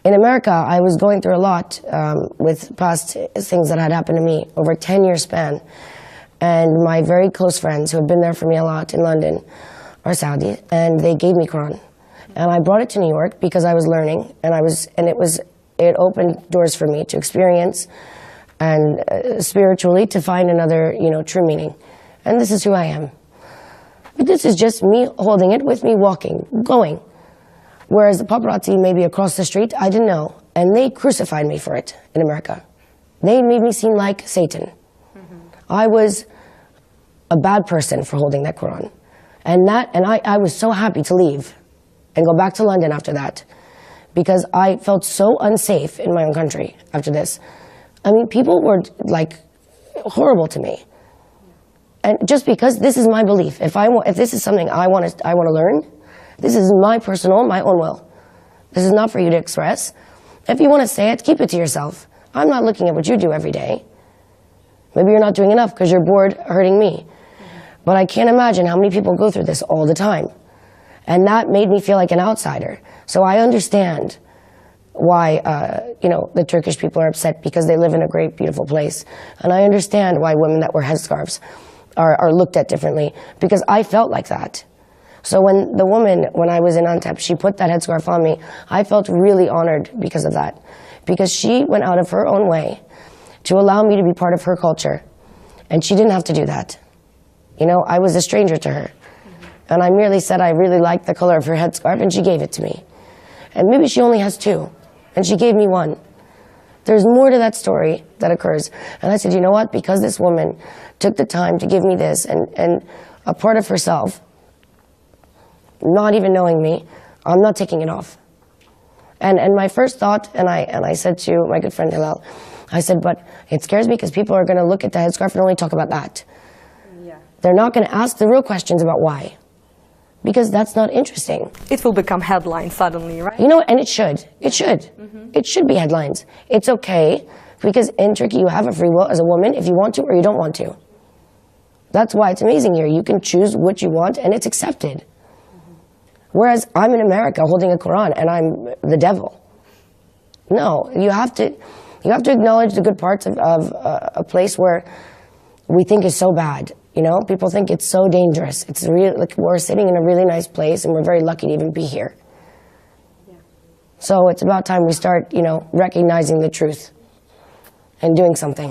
In America, I was going through a lot with past things that had happened to me over a 10-year span. And my very close friends who have been there for me a lot in London are Saudi, and they gave me Quran. And I brought it to New York because I was learning, and it opened doors for me to experience and spiritually to find another, true meaning. And this is who I am. But this is just me holding it with me, walking, going. Whereas the paparazzi maybe across the street, I didn't know. And they crucified me for it in America. They made me seem like Satan. I was a bad person for holding that Quran. And I was so happy to leave and go back to London after that because I felt so unsafe in my own country after this. I mean, people were like horrible to me. And just because this is my belief, if this is something I want to learn, this is my own will. This is not for you to express. If you want to say it, keep it to yourself. I'm not looking at what you do every day. Maybe you're not doing enough because you're bored hurting me. But I can't imagine how many people go through this all the time. And that made me feel like an outsider. So I understand why, the Turkish people are upset because they live in a great, beautiful place. And I understand why women that wear headscarves are looked at differently because I felt like that. So when I was in Antep, she put that headscarf on me, I felt really honored because of that. Because she went out of her own way to allow me to be part of her culture. And she didn't have to do that. I was a stranger to her. And I merely said I really liked the color of her headscarf, and she gave it to me. And maybe she only has two, and she gave me one. There's more to that story that occurs. And I said, you know what? Because this woman took the time to give me this and a part of herself, not even knowing me, I'm not taking it off. And my first thought, and I said to my good friend Hilal, I said, but it scares me because people are going to look at the headscarf and only talk about that. Yeah. They're not going to ask the real questions about why. Because that's not interesting. It will become headlines suddenly, right? And it should. It should. It should be headlines. It's okay, because in Turkey you have a free will as a woman if you want to or you don't want to. That's why it's amazing here. You can choose what you want and it's accepted. Whereas I'm in America holding a Quran and I'm the devil. No, you have to acknowledge the good parts of a place where we think is so bad. People think it's so dangerous. It's like we're sitting in a really nice place and we're very lucky to even be here. Yeah. So it's about time we start, recognizing the truth and doing something.